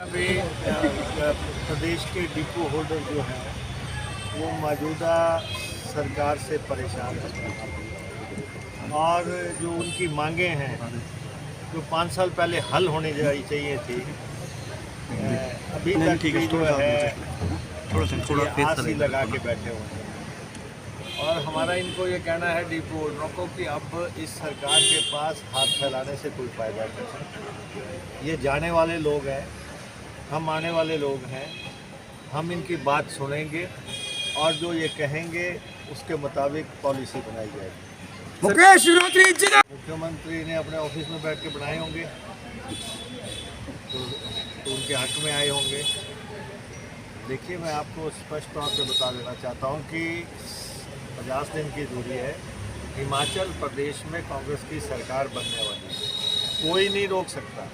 अभी प्रदेश के depot holder जो हैं वो मौजूदा सरकार से परेशान हैं और जो उनकी मांगें हैं जो 5 साल पहले हल होने चाहिए थी अभी तक भी जो है थोड़ा आस ही लगा के बैठे हुए हैं। और हमारा इनको ये कहना है डिपो होल्डरों को कि अब इस सरकार के पास हाथ फैलाने से कोई फायदा नहीं। ये जाने वाले लोग हैं, हम आने वाले लोग हैं, हम इनकी बात सुनेंगे और जो ये कहेंगे उसके मुताबिक पॉलिसी बनाई जाएगी। मुख्यमंत्री ने अपने ऑफिस में बैठ के बनाए होंगे तो उनके हक में आए होंगे। देखिए, मैं आपको स्पष्ट तौर पे बता देना चाहता हूँ कि 50 दिन की दूरी है, हिमाचल प्रदेश में कांग्रेस की सरकार बनने वाली है, कोई नहीं रोक सकता।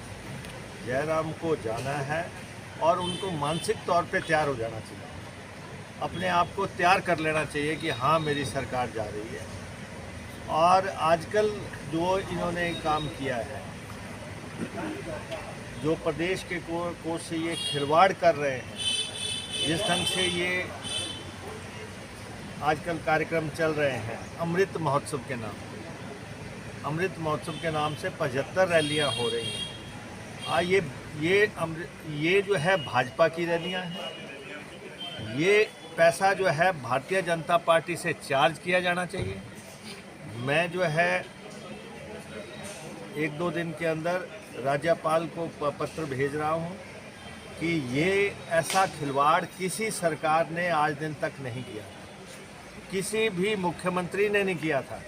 जयराम को जाना है और उनको मानसिक तौर पे तैयार हो जाना चाहिए, अपने आप को तैयार कर लेना चाहिए कि हाँ मेरी सरकार जा रही है। और आजकल जो इन्होंने काम किया है, जो प्रदेश के कोर्स से ये खिलवाड़ कर रहे हैं, जिस ढंग से ये आजकल कार्यक्रम चल रहे हैं अमृत महोत्सव के नाम, अमृत महोत्सव के नाम से 75 रैलियां हो रही हैं। ये जो है भाजपा की रैलियां हैं। ये पैसा जो है भारतीय जनता पार्टी से चार्ज किया जाना चाहिए। मैं जो है 1-2 दिन के अंदर राज्यपाल को पत्र भेज रहा हूं कि ये ऐसा खिलवाड़ किसी सरकार ने आज दिन तक नहीं किया, किसी भी मुख्यमंत्री ने नहीं किया था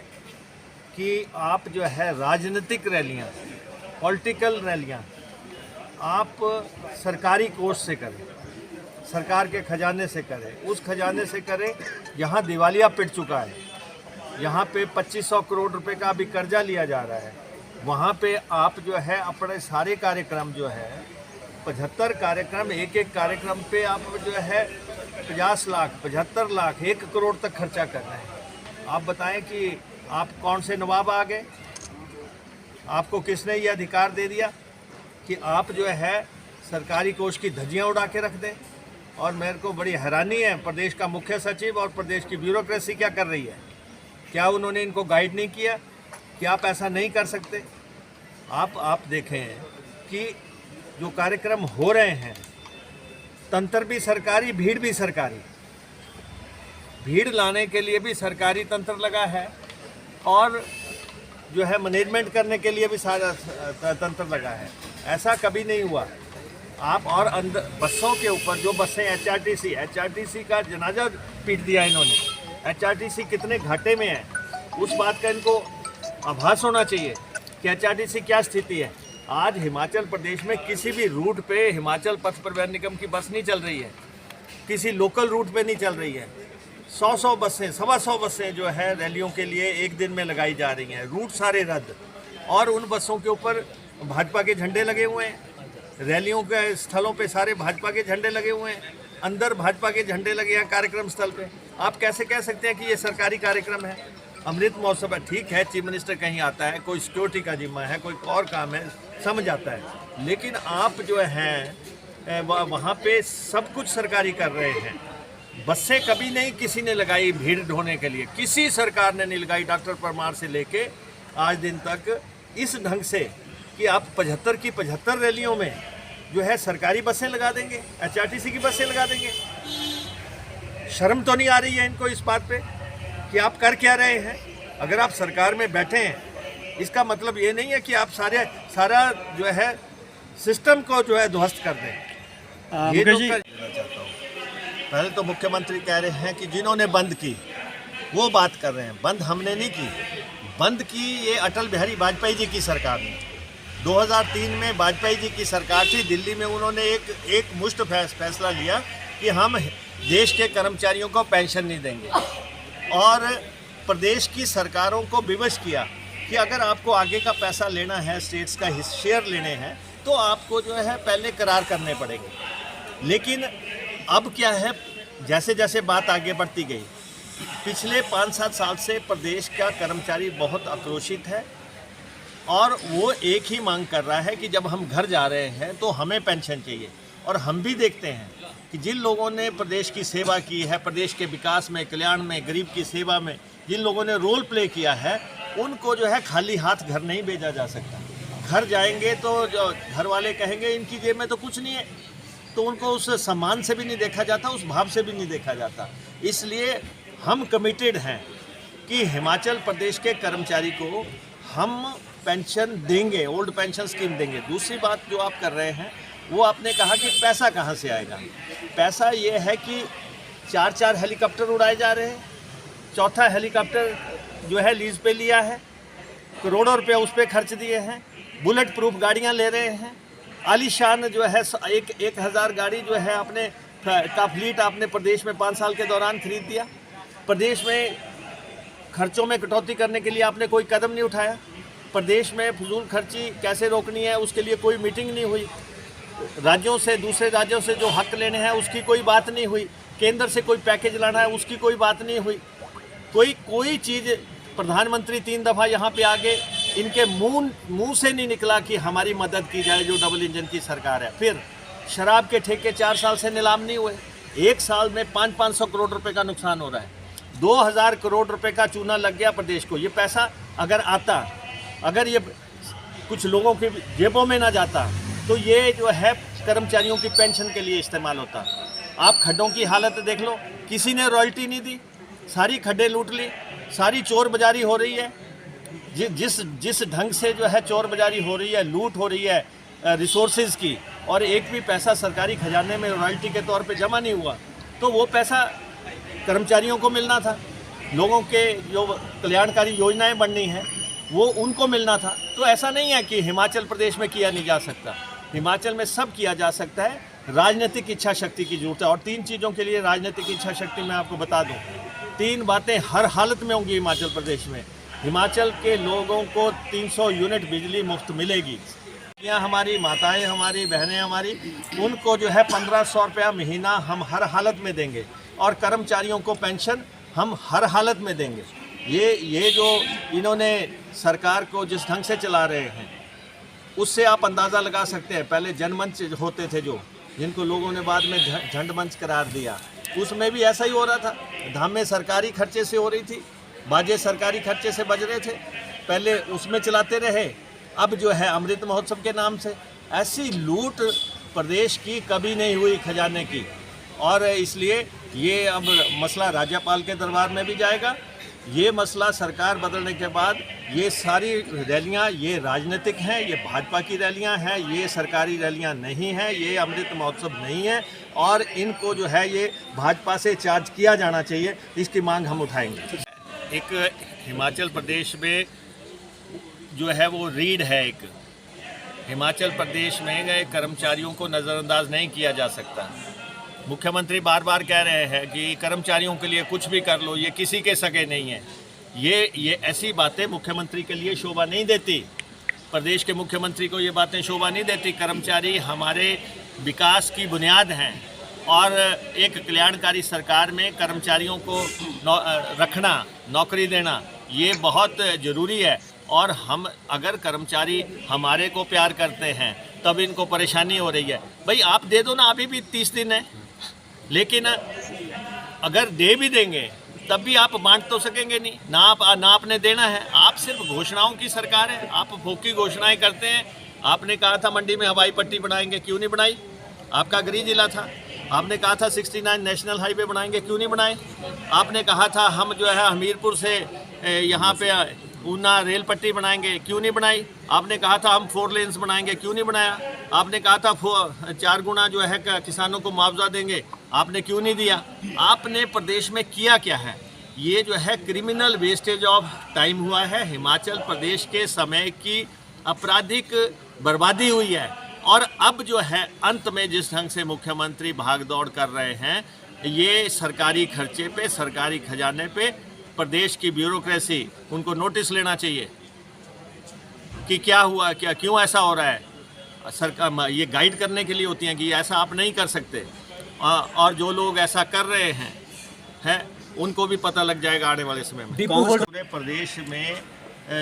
कि आप जो है राजनीतिक रैलियां, पॉलिटिकल रैलियां आप सरकारी कोष से करें, सरकार के खजाने से करें, उस खजाने से करें जहां दिवालिया पिट चुका है, यहाँ पे 2500 करोड़ रुपए का अभी कर्जा लिया जा रहा है, वहाँ पे आप जो है अपने सारे कार्यक्रम जो है 75 कार्यक्रम, एक कार्यक्रम पे आप जो है 50 लाख, 75 लाख, 1 करोड़ तक खर्चा कर रहे हैं। आप बताएं कि आप कौन से नवाब आ गए? आपको किसने ये अधिकार दे दिया कि आप जो है सरकारी कोष की धज्जियां उड़ा के रख दें? और मेरे को बड़ी हैरानी है, प्रदेश का मुख्य सचिव और प्रदेश की ब्यूरोक्रेसी क्या कर रही है? क्या उन्होंने इनको गाइड नहीं किया कि आप ऐसा नहीं कर सकते? आप देखें कि जो कार्यक्रम हो रहे हैं, तंत्र भी सरकारी, भीड़ भी सरकारी, भीड़ लाने के लिए भी सरकारी तंत्र लगा है और जो है मैनेजमेंट करने के लिए भी सारा तंत्र लगा है। ऐसा कभी नहीं हुआ। आप और अंदर बसों के ऊपर जो बसें एचआरटीसी का जनाजा पीट दिया इन्होंने। एचआरटीसी कितने घाटे में है उस बात का इनको आभास होना चाहिए कि एचआरटीसी क्या स्थिति है। आज हिमाचल प्रदेश में किसी भी रूट पे हिमाचल पथ परिवहन निगम की बस नहीं चल रही है, किसी लोकल रूट पे नहीं चल रही है। 100 बसें, 125 बसें जो है रैलियों के लिए एक दिन में लगाई जा रही हैं, रूट सारे रद्द, और उन बसों के ऊपर भाजपा के झंडे लगे हुए हैं। रैलियों के स्थलों पे सारे भाजपा के झंडे लगे हुए हैं, अंदर भाजपा के झंडे लगे हैं कार्यक्रम स्थल पे। आप कैसे कह सकते हैं कि ये सरकारी कार्यक्रम है? अमृत महोत्सव है, ठीक है, चीफ मिनिस्टर कहीं आता है, कोई सिक्योरिटी का जिम्मा है, कोई और काम है, समझ आता है, लेकिन आप जो हैं वहाँ पे सब कुछ सरकारी कर रहे हैं। बसें कभी नहीं किसी ने लगाई भीड़ ढोने के लिए, किसी सरकार ने नहीं लगाई, डॉक्टर परमार से लेके आज दिन तक, इस ढंग से कि आप 75 की 75 रैलियों में जो है सरकारी बसें लगा देंगे, एचआरटीसी की बसें लगा देंगे। शर्म तो नहीं आ रही है इनको इस बात पे कि आप कर क्या रहे हैं? अगर आप सरकार में बैठे हैं, इसका मतलब ये नहीं है कि आप सारा जो है सिस्टम को जो है ध्वस्त कर दें। ये तो चाहता हूँ। पहले तो मुख्यमंत्री कह रहे हैं कि जिन्होंने बंद की वो बात कर रहे हैं, बंद हमने नहीं की। बंद की ये अटल बिहारी वाजपेयी जी की सरकार ने, 2003 में वाजपेयी जी की सरकार थी, दिल्ली में उन्होंने एक मुश्त फैसला लिया कि हम देश के कर्मचारियों को पेंशन नहीं देंगे, और प्रदेश की सरकारों को विवश किया कि अगर आपको आगे का पैसा लेना है, स्टेट्स का शेयर लेने हैं, तो आपको जो है पहले करार करने पड़ेंगे। लेकिन अब क्या है, जैसे जैसे बात आगे बढ़ती गई, पिछले 5-7 साल से प्रदेश का कर्मचारी बहुत आक्रोशित है और वो एक ही मांग कर रहा है कि जब हम घर जा रहे हैं तो हमें पेंशन चाहिए। और हम भी देखते हैं कि जिन लोगों ने प्रदेश की सेवा की है, प्रदेश के विकास में, कल्याण में, गरीब की सेवा में जिन लोगों ने रोल प्ले किया है, उनको जो है खाली हाथ घर नहीं भेजा जा सकता। घर जाएंगे तो जो घर वाले कहेंगे इनकी जेब में तो कुछ नहीं है, तो उनको उस सम्मान से भी नहीं देखा जाता, उस भाव से भी नहीं देखा जाता। इसलिए हम कमिटेड हैं कि हिमाचल प्रदेश के कर्मचारी को हम पेंशन देंगे, ओल्ड पेंशन स्कीम देंगे। दूसरी बात जो आप कर रहे हैं वो आपने कहा कि पैसा कहाँ से आएगा। पैसा ये है कि 4 हेलीकॉप्टर उड़ाए जा रहे हैं, चौथा हेलीकॉप्टर जो है लीज पे लिया है, करोड़ों रुपये उस पर खर्च दिए हैं, बुलेट प्रूफ गाड़ियाँ ले रहे हैं, आलीशान जो है 1000 गाड़ी जो है अपने का फ्लीट आपने प्रदेश में 5 साल के दौरान खरीद दिया। प्रदेश में खर्चों में कटौती करने के लिए आपने कोई कदम नहीं उठाया। प्रदेश में फजूल खर्ची कैसे रोकनी है उसके लिए कोई मीटिंग नहीं हुई। राज्यों से, दूसरे राज्यों से जो हक लेने हैं उसकी कोई बात नहीं हुई। केंद्र से कोई पैकेज लाना है उसकी कोई बात नहीं हुई। कोई चीज़ प्रधानमंत्री 3 दफ़ा यहाँ पे आगे इनके मुंह से नहीं निकला कि हमारी मदद की जाए जो डबल इंजन की सरकार है। फिर शराब के ठेके 4 साल से नीलाम नहीं हुए, 1 साल में 500 करोड़ रुपए का नुकसान हो रहा है। 2000 करोड़ रुपए का चूना लग गया प्रदेश को। ये पैसा अगर आता, अगर ये कुछ लोगों की जेबों में ना जाता तो ये जो है कर्मचारियों की पेंशन के लिए इस्तेमाल होता। आप खड्डों की हालत देख लो, किसी ने रॉयल्टी नहीं दी, सारी खड्डे लूट ली, सारी चोर बाजारी हो रही है। जिस ढंग से जो है चोर बाजारी हो रही है, लूट हो रही है रिसोर्सेज की, और एक भी पैसा सरकारी खजाने में रॉयल्टी के तौर पे जमा नहीं हुआ, तो वो पैसा कर्मचारियों को मिलना था। लोगों के जो कल्याणकारी योजनाएं बननी हैं वो उनको मिलना था। तो ऐसा नहीं है कि हिमाचल प्रदेश में किया नहीं जा सकता, हिमाचल में सब किया जा सकता है। राजनीतिक इच्छा शक्ति की जरूरत है, और 3 चीज़ों के लिए राजनीतिक इच्छा शक्ति मैं आपको बता दूं। 3 बातें हर हालत में होंगी हिमाचल प्रदेश में। हिमाचल के लोगों को 300 यूनिट बिजली मुफ्त मिलेगी। यहाँ हमारी माताएं, हमारी बहनें, हमारी उनको जो है 1500 रुपया महीना हम हर हालत में देंगे, और कर्मचारियों को पेंशन हम हर हालत में देंगे। ये जो इन्होंने सरकार को जिस ढंग से चला रहे हैं उससे आप अंदाज़ा लगा सकते हैं। पहले जनमंच होते थे जो, जिनको लोगों ने बाद में झंड मंच करार दिया, उसमें भी ऐसा ही हो रहा था। धामें सरकारी खर्चे से हो रही थी, बाजे सरकारी खर्चे से बज रहे थे, पहले उसमें चलाते रहे। अब जो है अमृत महोत्सव के नाम से ऐसी लूट प्रदेश की कभी नहीं हुई खजाने की, और इसलिए ये अब मसला राज्यपाल के दरबार में भी जाएगा। ये मसला सरकार बदलने के बाद ये सारी रैलियां ये राजनीतिक हैं, ये भाजपा की रैलियां हैं, ये सरकारी रैलियां नहीं हैं, ये अमृत महोत्सव नहीं है, और इनको जो है ये भाजपा से चार्ज किया जाना चाहिए। इसकी मांग हम उठाएंगे। एक हिमाचल प्रदेश में जो है वो रीढ़ है, एक हिमाचल प्रदेश में गए कर्मचारियों को नज़रअंदाज नहीं किया जा सकता। मुख्यमंत्री बार बार कह रहे हैं कि कर्मचारियों के लिए कुछ भी कर लो, ये किसी के सगे नहीं है। ये ऐसी बातें मुख्यमंत्री के लिए शोभा नहीं देती, प्रदेश के मुख्यमंत्री को ये बातें शोभा नहीं देती। कर्मचारी हमारे विकास की बुनियाद हैं, और एक कल्याणकारी सरकार में कर्मचारियों को रखना, नौकरी देना, ये बहुत ज़रूरी है। और हम अगर कर्मचारी हमारे को प्यार करते हैं तब इनको परेशानी हो रही है। भाई आप दे दो ना, अभी भी 30 दिन है, लेकिन अगर दे भी देंगे तब भी आप बांट तो सकेंगे नहीं ना, आपने देना है। आप सिर्फ घोषणाओं की सरकार है, आप फोकी घोषणाएं करते हैं। आपने कहा था मंडी में हवाई पट्टी बनाएंगे, क्यों नहीं बनाई? आपका गृह जिला था। आपने कहा था 69 नेशनल हाईवे बनाएंगे, क्यों नहीं बनाए? आपने कहा था हम जो है हमीरपुर से यहाँ पे ऊना रेल पट्टी बनाएंगे, क्यों नहीं बनाई? आपने कहा था हम 4 लेन्स बनाएंगे, क्यों नहीं बनाया? आपने कहा था 4 गुना जो है किसानों को मुआवजा देंगे, आपने क्यों नहीं दिया? आपने प्रदेश में किया क्या है? ये जो है क्रिमिनल वेस्टेज ऑफ टाइम हुआ है। हिमाचल प्रदेश के समय की आपराधिक बर्बादी हुई है। और अब जो है अंत में जिस ढंग से मुख्यमंत्री भागदौड़ कर रहे हैं, ये सरकारी खर्चे पे, सरकारी खजाने पे प्रदेश की ब्यूरोक्रेसी, उनको नोटिस लेना चाहिए कि क्या हुआ, क्यों ऐसा हो रहा है। सरकार ये गाइड करने के लिए होती हैं कि ऐसा आप नहीं कर सकते, और जो लोग ऐसा कर रहे हैं उनको भी पता लग जाएगा आने वाले समय में। पूरे प्रदेश में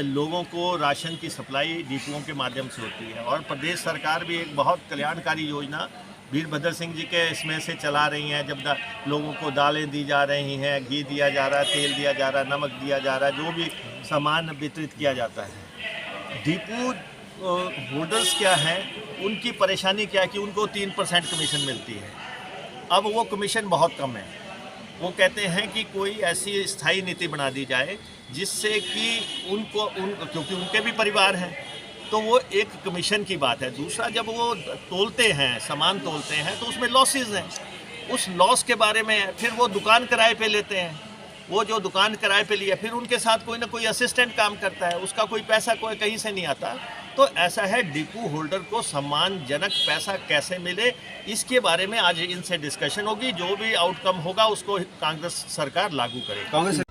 लोगों को राशन की सप्लाई डिपुओं के माध्यम से होती है, और प्रदेश सरकार भी एक बहुत कल्याणकारी योजना वीरभद्र सिंह जी के इसमें से चला रही हैं, जब लोगों को दालें दी जा रही हैं, घी दिया जा रहा है, तेल दिया जा रहा है, नमक दिया जा रहा है, जो भी सामान वितरित किया जाता है। डिपो होल्डर्स क्या हैं, उनकी परेशानी क्या है कि उनको 3% कमीशन मिलती है। अब वो कमीशन बहुत कम है। वो कहते हैं कि कोई ऐसी स्थायी नीति बना दी जाए जिससे कि क्योंकि उनके भी परिवार हैं, तो वो एक कमीशन की बात है। दूसरा, जब वो तोलते हैं, सामान तोलते हैं, तो उसमें लॉसेस हैं। उस लॉस के बारे में फिर वो दुकान किराए पे लेते हैं। वो जो दुकान किराए पे लिया, फिर उनके साथ कोई ना कोई असिस्टेंट काम करता है, उसका कोई पैसा कोई कहीं से नहीं आता। तो ऐसा है, डिपो होल्डर को सम्मानजनक पैसा कैसे मिले, इसके बारे में आज इनसे डिस्कशन होगी। जो भी आउटकम होगा उसको कांग्रेस सरकार लागू करेगी।